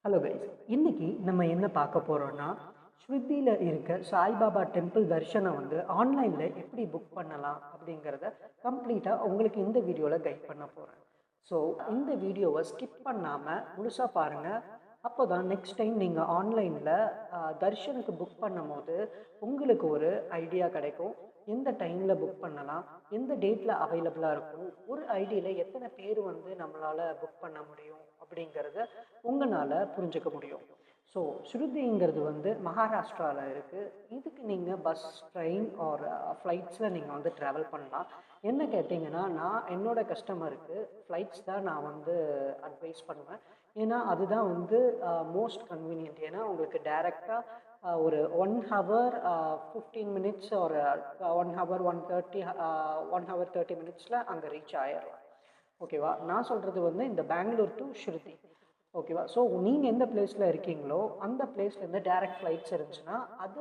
Hello guys, இன்னைக்கு நம்ம என்ன பார்க்க போறோம்னா ஸ்ருதியில் இருக்க சாய்பாபா டெம்பிள் தர்ஷனை வந்து ஆன்லைனில் எப்படி புக் பண்ணலாம் அப்படிங்கிறத கம்ப்ளீட்டாக உங்களுக்கு இந்த வீடியோவில் கைட் பண்ண போகிறேன். ஸோ இந்த வீடியோவை ஸ்கிப் பண்ணாமல் முழுசாக பாருங்கள். அப்போ தான் நெக்ஸ்ட் டைம் நீங்கள் ஆன்லைனில் தர்ஷனுக்கு புக் பண்ணும்போது உங்களுக்கு ஒரு ஐடியா கிடைக்கும். எந்த டைமில் புக் பண்ணலாம், எந்த டேட்டில் அவைலபிளாக இருக்கும், ஒரு ஐடியில் எத்தனை பேர் வந்து நம்மளால் புக் பண்ண முடியும் அப்படிங்கிறத உங்களால் புரிஞ்சுக்க முடியும். ஸோ ஸ்ருதிங்கிறது வந்து மகாராஷ்டிராவில் இருக்குது. இதுக்கு நீங்கள் பஸ், ட்ரெயின் ஆர் ஃப்ளைட்ஸில் நீங்கள் வந்து ட்ராவல் பண்ணலாம். என்ன கேட்டிங்கன்னா, நான் என்னோடய கஸ்டமருக்கு ஃப்ளைட்ஸ் தான் நான் வந்து அட்வைஸ் பண்ணுவேன். ஏன்னா அதுதான் வந்து மோஸ்ட் கன்வீனியன்ட். ஏன்னா உங்களுக்கு டைரெக்டாக ஒரு 1 ஹவர் 15 மினிட்ஸ் ஒரு 1 ஹவர் 130 மினிட்ஸில் அங்கே ரீச் ஆயிடலாம். ஓகேவா? நான் சொல்கிறது வந்து இந்த பெங்களூர் டு ஸ்ருதி. ஓகேவா? ஸோ நீங்கள் எந்த பிளேஸில் இருக்கீங்களோ அந்த பிளேஸ்லேருந்து டைரக்ட் ஃப்ளைட்ஸ் இருந்துச்சுன்னா அது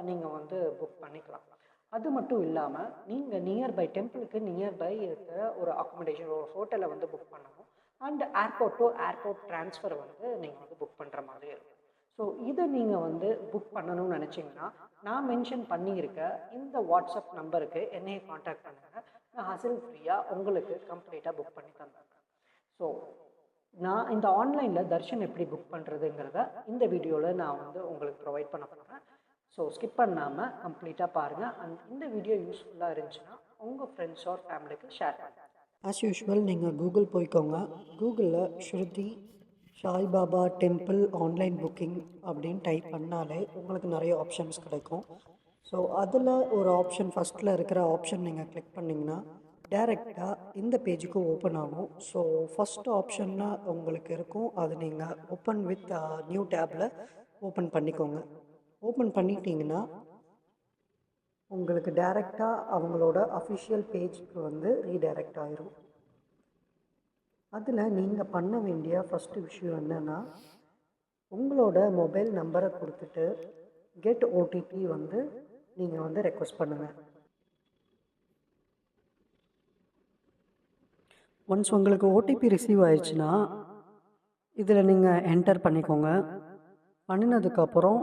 நீங்கள் வந்து புக் பண்ணிக்கலாம். அது மட்டும் இல்லாமல் நீங்கள் நியர்பை டெம்பிளுக்கு நியர்பை இருக்கிற ஒரு அக்காமடேஷன், ஒரு ஹோட்டலை வந்து புக் பண்ணணும். And airport to airport transfer வந்து நீங்கள் வந்து புக் பண்ணுற மாதிரி இருக்கும். ஸோ இதை நீங்கள் வந்து புக் பண்ணணும்னு நினச்சிங்கன்னா நான் மென்ஷன் பண்ணியிருக்க இந்த வாட்ஸ்அப் நம்பருக்கு என்னையை காண்டாக்ட் பண்ணுங்கள். நான் ஹசில் ஃப்ரீயாக உங்களுக்கு கம்ப்ளீட்டாக புக் பண்ணி தந்துடுறேன். ஸோ நான் இந்த ஆன்லைனில் தர்ஷன் எப்படி புக் பண்ணுறதுங்கிறத இந்த வீடியோவில் நான் வந்து உங்களுக்கு ப்ரொவைட் பண்ண போகிறேன். ஸோ ஸ்கிப் பண்ணாமல் கம்ப்ளீட்டாக பாருங்கள். அண்ட் இந்த வீடியோ யூஸ்ஃபுல்லாக இருந்துச்சுன்னா உங்கள் ஃப்ரெண்ட்ஸ் ஆர் ஃபேமிலிக்கு ஷேர் பண்ணுங்கள். ஆஸ் யூஷுவல் நீங்கள் கூகுள் போய்க்கோங்க. கூகுளில் ஸ்ருதி சாய்பாபா டெம்பிள் ஆன்லைன் புக்கிங் அப்படின்னு டைப் பண்ணாலே உங்களுக்கு நிறைய ஆப்ஷன்ஸ் கிடைக்கும். ஸோ அதில் ஒரு ஆப்ஷன், ஃபஸ்ட்டில் இருக்கிற ஆப்ஷன் நீங்கள் கிளிக் பண்ணிங்கன்னா டைரெக்டாக இந்த பேஜுக்கு ஓப்பன் ஆகும். ஸோ ஃபஸ்ட் ஆப்ஷன்னா உங்களுக்கு இருக்கும், அது நீங்கள் ஓப்பன் வித் நியூ டேப்பில் ஓப்பன் பண்ணிக்கோங்க. ஓப்பன் பண்ணிட்டீங்கன்னா உங்களுக்கு டைரெக்டாக அவங்களோட அஃபிஷியல் பேஜுக்கு வந்து ரீடைரக்ட் ஆயிரும். அதில் நீங்கள் பண்ண வேண்டிய ஃபஸ்ட்டு விஷயம் என்னென்னா, உங்களோட மொபைல் நம்பரை கொடுத்துட்டு கெட் ஓடிபி வந்து நீங்கள் வந்து ரெக்வஸ்ட் பண்ணுங்கள். ஒன்ஸ் உங்களுக்கு ஓடிபி ரிசீவ் ஆயிடுச்சுன்னா இதில் நீங்கள் என்டர் பண்ணிக்கோங்க. பண்ணினதுக்கப்புறம்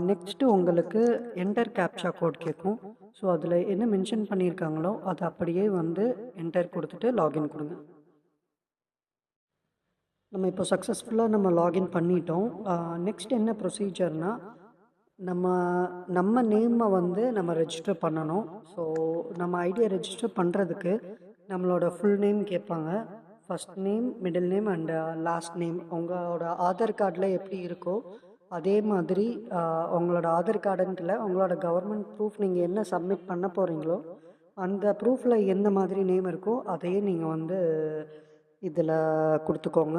நெக்ஸ்ட்டு உங்களுக்கு என்டர் கேப்சா கோட் கேட்கும். ஸோ அதில் என்ன மென்ஷன் பண்ணியிருக்காங்களோ அதை அப்படியே வந்து என்டர் கொடுத்துட்டு லாகின் கொடுங்க. நம்ம இப்போ சக்ஸஸ்ஃபுல்லாக நம்ம லாகின் பண்ணிட்டோம். நெக்ஸ்ட் என்ன ப்ரொசீஜர்னால், நம்ம நேமை வந்து நம்ம ரெஜிஸ்டர் பண்ணணும். ஸோ நம்ம ஐடியை ரெஜிஸ்டர் பண்ணுறதுக்கு நம்மளோட ஃபுல் நேம் கேட்பாங்க. First name, middle name and last name உங்களோட ஆதார் கார்டில் எப்படி இருக்கோ அதே மாதிரி உங்களோட ஆதார் கார்டுன்ட்டில் உங்களோட கவர்மெண்ட் ப்ரூஃப் நீங்கள் என்ன சப்மிட் பண்ண போகிறீங்களோ அந்த ப்ரூஃபில் எந்த மாதிரி நேம் இருக்கோ அதையே நீங்கள் வந்து இதில் கொடுத்துக்கோங்க.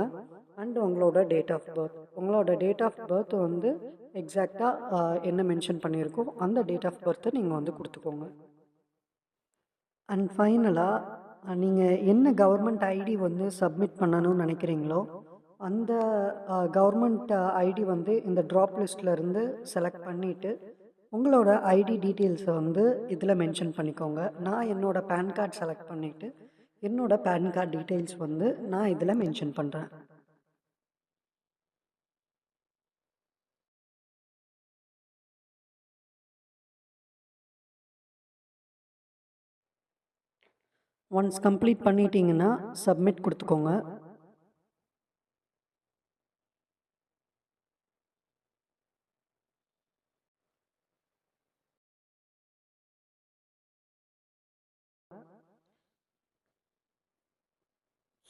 அண்ட் உங்களோட டேட் ஆஃப் பர்த், உங்களோட டேட் ஆஃப் பர்த் வந்து எக்ஸாக்டாக என்ன மென்ஷன் பண்ணியிருக்கோ அந்த டேட் ஆஃப் பர்த்தை நீங்கள் வந்து கொடுத்துக்கோங்க. அண்ட் ஃபைனலாக நீங்கள் என்ன கவர்மெண்ட் ஐடி வந்து சப்மிட் பண்ணணும்னு நினைக்கிறீங்களோ அந்த கவர்மெண்ட் ஐடி வந்து இந்த ட்ராப் லிஸ்ட்லேருந்து செலக்ட் பண்ணிவிட்டு உங்களோட ஐடி டீட்டெயில்ஸை வந்து இதில் மென்ஷன் பண்ணிக்கோங்க. நான் என்னோடய பேன் கார்டு செலக்ட் பண்ணிவிட்டு என்னோடய பேன் கார்டு டீட்டெயில்ஸ் வந்து நான் இதில் மென்ஷன் பண்ணுறேன். ஒன்ஸ் கம்ப்ளீட் பண்ணிட்டீங்கன்னா சப்மிட் கொடுத்துக்கோங்க.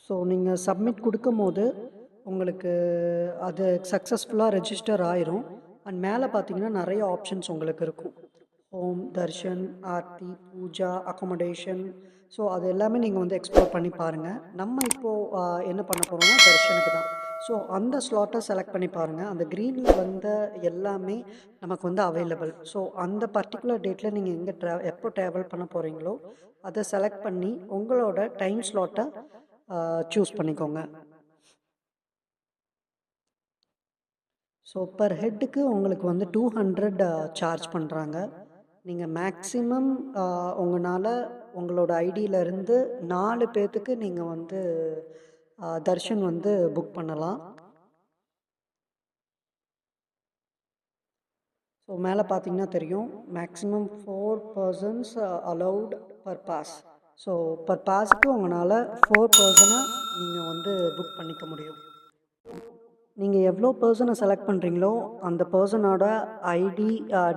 ஸோ நீங்கள் சப்மிட் கொடுக்கும் போது உங்களுக்கு அது சக்ஸஸ்ஃபுல்லாக ரெஜிஸ்டர் ஆயிரும். அண்ட் மேலே பார்த்தீங்கன்னா நிறைய ஆப்ஷன்ஸ் உங்களுக்கு இருக்கும். Home, darshan, aarti, puja, accommodation. So அது எல்லாமே நீங்கள் வந்து எக்ஸ்ப்ளோர் பண்ணி பாருங்கள். நம்ம இப்போது என்ன பண்ண போகிறோம்னா தர்ஷனுக்கு தான். ஸோ அந்த ஸ்லாட்டை செலக்ட் பண்ணி பாருங்கள். அந்த க்ரீனில் வந்த எல்லாமே நமக்கு வந்து அவைலபிள். ஸோ அந்த பர்டிகுலர் டேட்டில் நீங்கள் எப்போ ட்ராவல் பண்ண போகிறீங்களோ அதை செலக்ட் பண்ணி உங்களோட டைம் ஸ்லாட்டை சூஸ் பண்ணிக்கோங்க. ஸோ பர் ஹெட்டுக்கு உங்களுக்கு வந்து 200 சார்ஜ் பண்ணுறாங்க. நீங்கள் மேக்ஸிமம் உங்களால் உங்களோட ஐடியிலேருந்து 4 பேர்த்துக்கு நீங்கள் வந்து தர்ஷன் வந்து புக் பண்ணலாம். ஸோ மேலே பார்த்தீங்கன்னா தெரியும், maximum 4 persons allowed per pass. So per பாஸுக்கு உங்களால் 4 பர்சனை நீங்கள் வந்து புக் பண்ணிக்க முடியும். நீங்கள் எவ்வளோ பர்சனை செலக்ட் பண்ணுறீங்களோ அந்த பர்சனோட ஐடி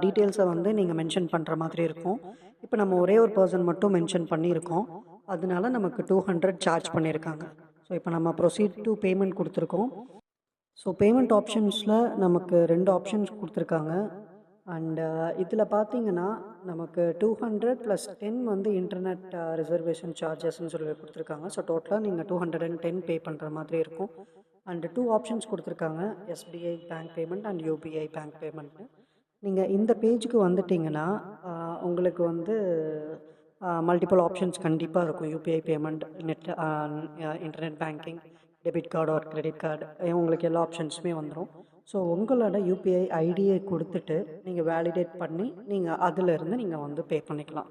டீட்டெயில்ஸை வந்து நீங்கள் மென்ஷன் பண்ணுற மாதிரி இருக்கும். இப்போ நம்ம ஒரே ஒரு பர்சன் மட்டும் மென்ஷன் பண்ணியிருக்கோம், அதனால நமக்கு 200 சார்ஜ் பண்ணியிருக்காங்க. ஸோ இப்போ நம்ம ப்ரொசீட் டு பேமெண்ட் கொடுத்துருக்கோம். ஸோ பேமெண்ட் ஆப்ஷன்ஸில் நமக்கு 2 ஆப்ஷன்ஸ் கொடுத்துருக்காங்க. அண்டு இதில் பார்த்தீங்கன்னா நமக்கு 200 + 10 வந்து இன்டர்நெட் ரிசர்வேஷன் சார்ஜஸ்ன்னு சொல்லி கொடுத்துருக்காங்க. ஸோ டோட்டலாக நீங்கள் 210 பே பண்ணுற மாதிரி இருக்கும். அண்டு 2 ஆப்ஷன்ஸ் கொடுத்துருக்காங்க, SBI bank payment and UPI bank payment. நீங்கள் இந்த பேஜுக்கு வந்துட்டிங்கன்னா உங்களுக்கு வந்து மல்டிபிள் ஆப்ஷன்ஸ் கண்டிப்பாக இருக்கும். UPI payment, internet banking, debit card or credit card, உங்களுக்கு எல்லா ஆப்ஷன்ஸுமே வந்துடும். ஸோ உங்களோட யூபிஐ ஐடியை கொடுத்துட்டு நீங்கள் வேலிடேட் பண்ணி நீங்கள் அதிலிருந்து நீங்கள் வந்து பே பண்ணிக்கலாம்.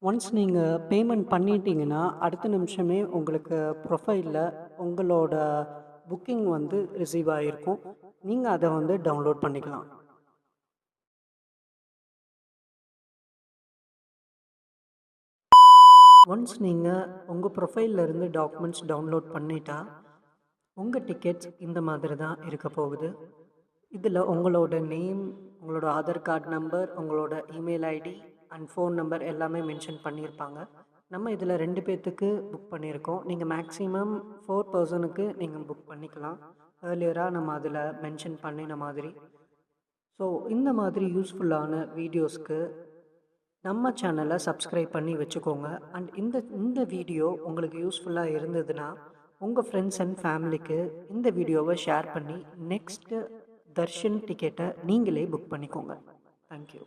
ஒன்ஸ் நீங்கள் பேமெண்ட் பண்ணிட்டீங்கன்னா அடுத்த நிமிஷமே உங்களுக்கு ப்ரொஃபைலில் உங்களோட புக்கிங் வந்து ரிசீவ் ஆகிருக்கும். நீங்கள் அதை வந்து டவுன்லோட் பண்ணிக்கலாம். ஒன்ஸ் நீங்கள் உங்கள் ப்ரொஃபைல்லேருந்து டாக்குமெண்ட்ஸ் டவுன்லோட் பண்ணிட்டா உங்கள் டிக்கெட்ஸ் இந்த மாதிரி தான் இருக்க போகுது. இதில் உங்களோட நேம், உங்களோட ஆதார் கார்டு நம்பர், உங்களோட email ID and phone number எல்லாமே மென்ஷன் பண்ணியிருப்பாங்க. நம்ம இதில் 2 பேர்த்துக்கு புக் பண்ணியிருக்கோம். நீங்கள் மேக்ஸிமம் 4 பர்சனுக்கு நீங்கள் புக் பண்ணிக்கலாம். ஏர்லியராக நம்ம அதில் மென்ஷன் பண்ணின மாதிரி. ஸோ இந்த மாதிரி யூஸ்ஃபுல்லான வீடியோஸ்க்கு நம்ம சேனலை சப்ஸ்கிரைப் பண்ணி வச்சுக்கோங்க. அண்ட் இந்த வீடியோ உங்களுக்கு யூஸ்ஃபுல்லாக இருந்ததுன்னா உங்கள் ஃப்ரெண்ட்ஸ் அண்ட் ஃபேமிலிக்கு இந்த வீடியோவை ஷேர் பண்ணி நெக்ஸ்ட்டு தர்ஷன் டிக்கெட்டை நீங்களே புக் பண்ணிக்கோங்க. தேங்க்யூ.